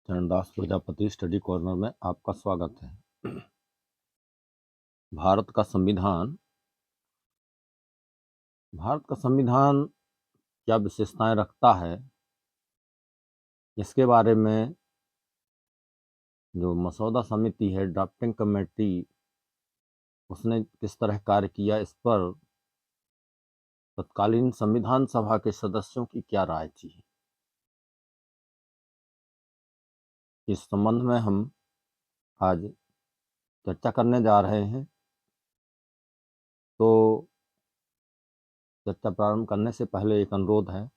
Charandas Prajapati study corner में आपका स्वागत है। भारत का संविधान क्या विशेषताएं रखता है, इसके बारे में जो मसौदा समिति है, ड्राफ्टिंग कमेटी, उसने किस तरह कार्य किया, इस पर तत्कालीन संविधान सभा के सदस्यों की क्या राय थी, इस संबंध में हम आज चर्चा करने जा रहे हैं। तो चर्चा प्रारंभ करने से पहले एक अनुरोध है,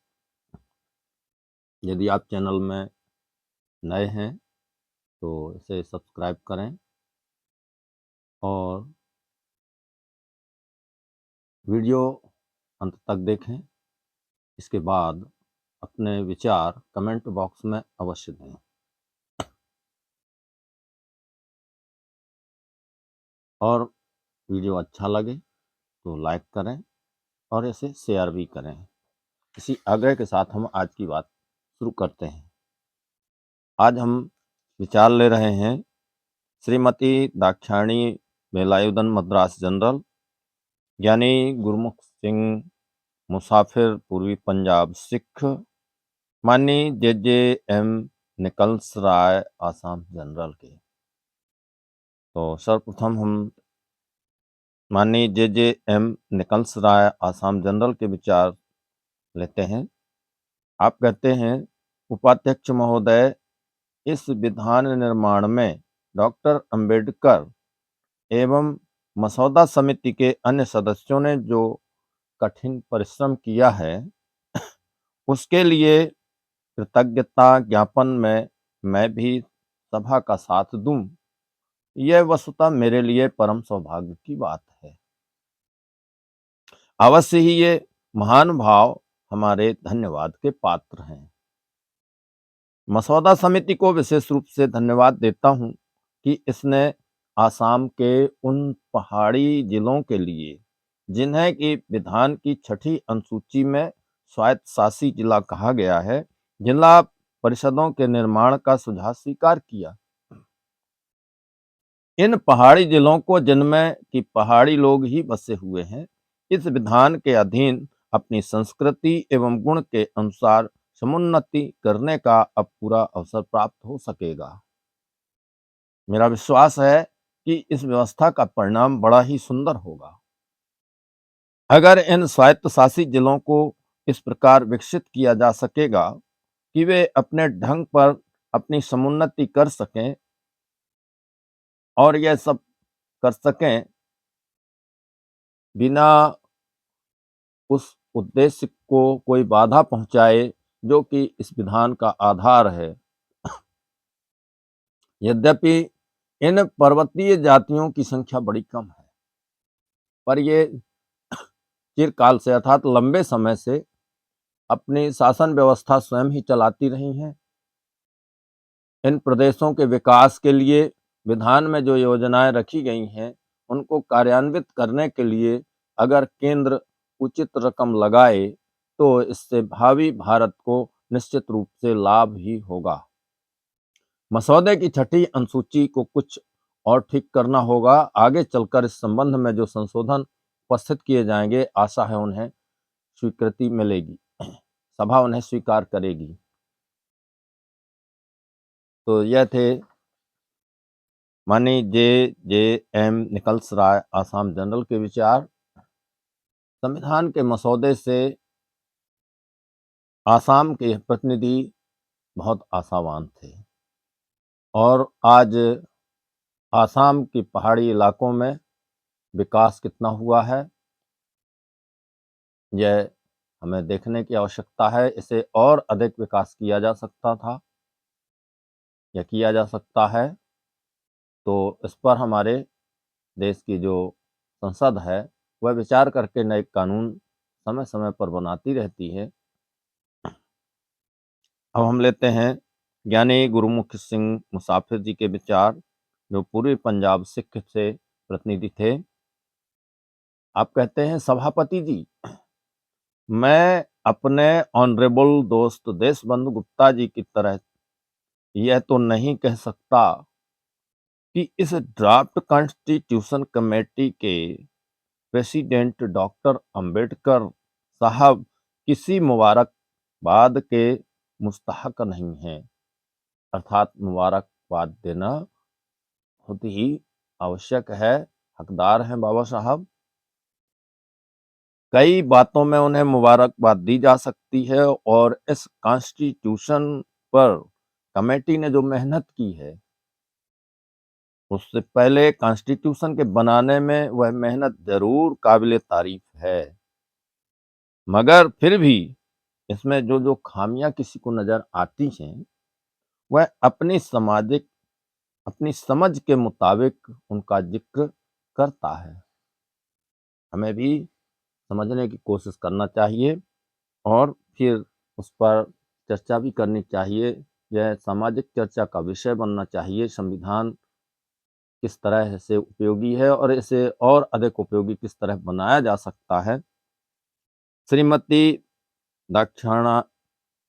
यदि आप चैनल में नए हैं तो इसे सब्सक्राइब करें और वीडियो अंत तक देखें। इसके बाद अपने विचार कमेंट बॉक्स में अवश्य दें। और वीडियो अच्छा लगे तो लाइक करें और इसे शेयर भी करें। इसी आग्रह के साथ हम आज की बात शुरू करते हैं। आज हम विचार ले रहे हैं श्रीमती दाक्षायणी वेलायुधन मद्रास जनरल, ज्ञानी गुरमुख सिंह मुसाफिर पूर्वी पंजाब सिख, माननीय JJM निकल्स राय आसाम जनरल के। तो सर्वप्रथम हम माननीय JJM निकल्स राय आसाम जनरल के विचार लेते हैं। आप कहते हैं, उपाध्यक्ष महोदय, इस विधान निर्माण में डॉक्टर अंबेडकर एवं मसौदा समिति के अन्य सदस्यों ने जो कठिन परिश्रम किया है, उसके लिए कृतज्ञता ज्ञापन में मैं भी सभा का साथ दूं। यह वस्तुतः मेरे लिए परम सौभाग्य की बात है। अवश्य ही ये महान भाव हमारे धन्यवाद के पात्र हैं। मसौदा समिति को विशेष रूप से धन्यवाद देता हूं कि इसने आसाम के उन पहाड़ी जिलों के लिए, जिन्हें कि विधान की 6ठी अनुसूची में स्वायत्त शासी जिला कहा गया है, जिला परिषदों के निर्माण का सुझाव स्वीकार किया। इन पहाड़ी जिलों को, जिनमें कि पहाड़ी लोग ही बसे हुए हैं, इस विधान के अधीन अपनी संस्कृति एवं गुण के अनुसार समुन्नति करने का अब पूरा अवसर प्राप्त हो सकेगा। मेरा विश्वास है कि इस व्यवस्था का परिणाम बड़ा ही सुंदर होगा। अगर इन स्वायत्तशासी जिलों को इस प्रकार विकसित किया जा सकेगा कि वे अपने ढंग पर अपनी समुन्नति कर सकें और यह सब कर सकें बिना उस उद्देश्य को कोई बाधा पहुंचाए जो कि इस विधान का आधार है। यद्यपि इन पर्वतीय जातियों की संख्या बड़ी कम है, पर ये चिरकाल से अर्थात लंबे समय से अपनी शासन व्यवस्था स्वयं ही चलाती रही हैं। इन प्रदेशों के विकास के लिए विधान में जो योजनाएं रखी गई हैं, उनको कार्यान्वित करने के लिए अगर केंद्र उचित रकम लगाए तो इससे भावी भारत को निश्चित रूप से लाभ ही होगा। मसौदे की 6ठी अनुसूची को कुछ और ठीक करना होगा। आगे चलकर इस संबंध में जो संशोधन उपस्थित किए जाएंगे, आशा है उन्हें स्वीकृति मिलेगी, सभा उन्हें स्वीकार करेगी। तो यह थे माननीय JJM निकल्स राय आसाम जनरल के विचार। संविधान के मसौदे से आसाम के प्रतिनिधि बहुत आशावान थे और आज आसाम की पहाड़ी इलाकों में विकास कितना हुआ है, यह हमें देखने की आवश्यकता है। इसे और अधिक विकास किया जा सकता था या किया जा सकता है, तो इस पर हमारे देश की जो संसद है वह विचार करके नए कानून समय समय पर बनाती रहती है। अब हम लेते हैं ज्ञानी गुरुमुख सिंह मुसाफिर जी के विचार, जो पूर्वी पंजाब सिख से प्रतिनिधि थे। आप कहते हैं, सभापति जी, मैं अपने ऑनरेबल दोस्त देशबंधु गुप्ता जी की तरह यह तो नहीं कह सकता कि इस ड्राफ्ट कॉन्स्टिट्यूशन कमेटी के प्रेसिडेंट डॉक्टर अंबेडकर साहब किसी मुबारकबाद के मुस्तहक नहीं हैं, अर्थात मुबारकबाद देना बहुत ही आवश्यक है, हकदार हैं बाबा साहब। कई बातों में उन्हें मुबारकबाद दी जा सकती है और इस कॉन्स्टिट्यूशन पर कमेटी ने जो मेहनत की है, उससे पहले कॉन्स्टिट्यूशन के बनाने में वह मेहनत जरूर काबिले तारीफ है, मगर फिर भी इसमें जो जो खामियां किसी को नजर आती हैं, वह अपनी समझ के मुताबिक उनका जिक्र करता है। हमें भी समझने की कोशिश करना चाहिए और फिर उस पर चर्चा भी करनी चाहिए। यह सामाजिक चर्चा का विषय बनना चाहिए। संविधान किस तरह से उपयोगी है और इसे और अधिक उपयोगी किस तरह बनाया जा सकता है। श्रीमती दाक्षाणा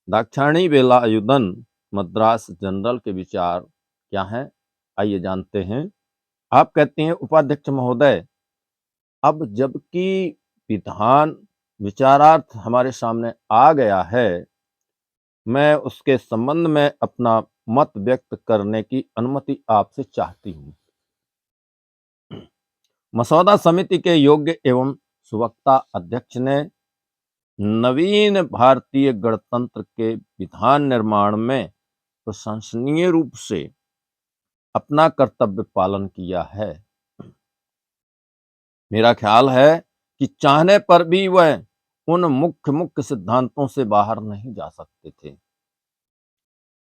दाक्षाणी वेलायुधन मद्रास जनरल के विचार क्या हैं, आइए जानते हैं। आप कहते हैं, उपाध्यक्ष महोदय, अब जबकि विधान विचारार्थ हमारे सामने आ गया है, मैं उसके संबंध में अपना मत व्यक्त करने की अनुमति आपसे चाहती हूँ। मसौदा समिति के योग्य एवं सुवक्ता अध्यक्ष ने नवीन भारतीय गणतंत्र के विधान निर्माण में प्रशंसनीय रूप से अपना कर्तव्य पालन किया है। मेरा ख्याल है कि चाहने पर भी वह उन मुख्य मुख्य सिद्धांतों से बाहर नहीं जा सकते थे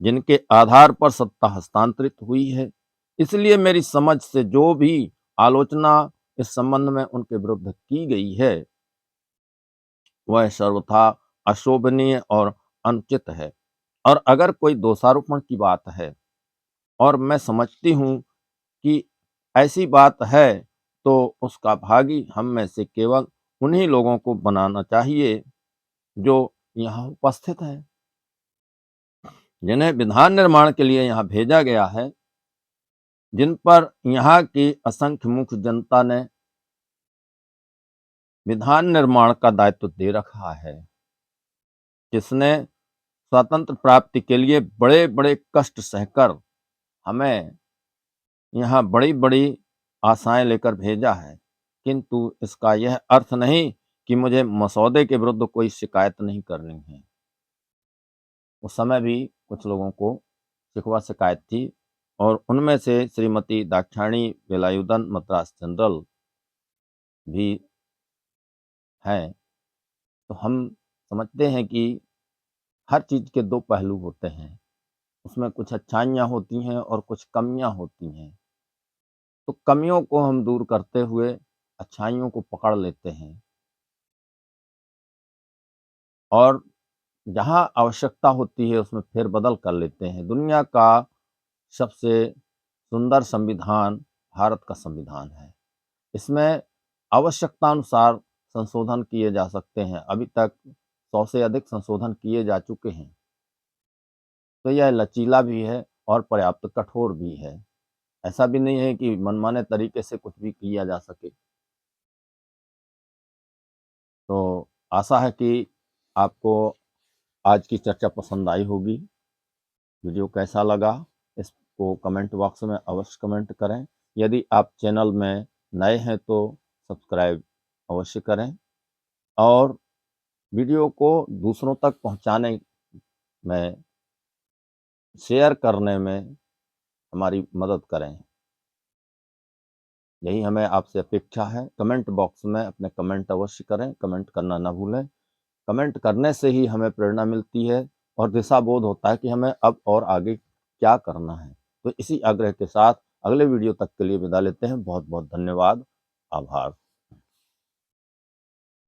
जिनके आधार पर सत्ता हस्तांतरित हुई है। इसलिए मेरी समझ से जो भी आलोचना इस संबंध में उनके विरुद्ध की गई है, वह सर्वथा अशोभनीय और अनुचित है। और अगर कोई दोषारोपण की बात है, और मैं समझती हूँ कि ऐसी बात है, तो उसका भागी हम में से केवल उन्हीं लोगों को बनाना चाहिए जो यहाँ उपस्थित हैं, जिन्हें विधान निर्माण के लिए यहाँ भेजा गया है, जिन पर यहाँ की असंख्य मुख्य जनता ने विधान निर्माण का दायित्व दे रखा है, जिसने स्वातंत्र प्राप्ति के लिए बड़े बड़े कष्ट सहकर हमें यहाँ बड़ी बड़ी आशाएं लेकर भेजा है। किंतु इसका यह अर्थ नहीं कि मुझे मसौदे के विरुद्ध कोई शिकायत नहीं करनी है। उस समय भी कुछ लोगों को शिकवा शिकायत थी और उनमें से श्रीमती दाक्षाणी वेलायुधन मद्रास जनरल भी हैं। तो हम समझते हैं कि हर चीज के दो पहलू होते हैं, उसमें कुछ अच्छाइयाँ होती हैं और कुछ कमियाँ होती हैं। तो कमियों को हम दूर करते हुए अच्छाइयों को पकड़ लेते हैं और जहाँ आवश्यकता होती है उसमें फेरबदल कर लेते हैं। दुनिया का सबसे सुंदर संविधान भारत का संविधान है। इसमें आवश्यकतानुसार संशोधन किए जा सकते हैं। अभी तक 100 से अधिक संशोधन किए जा चुके हैं। तो यह लचीला भी है और पर्याप्त कठोर भी है। ऐसा भी नहीं है कि मनमाने तरीके से कुछ भी किया जा सके। तो आशा है कि आपको आज की चर्चा पसंद आई होगी। वीडियो कैसा लगा, इसको कमेंट बॉक्स में अवश्य कमेंट करें। यदि आप चैनल में नए हैं तो सब्सक्राइब अवश्य करें और वीडियो को दूसरों तक पहुंचाने में, शेयर करने में हमारी मदद करें। यही हमें आपसे अपेक्षा है। कमेंट बॉक्स में अपने कमेंट अवश्य करें, कमेंट करना ना भूलें। कमेंट करने से ही हमें प्रेरणा मिलती है और दिशा बोध होता है कि हमें अब और आगे क्या करना है। तो इसी आग्रह के साथ अगले वीडियो तक के लिए विदा लेते हैं। बहुत बहुत धन्यवाद, आभार।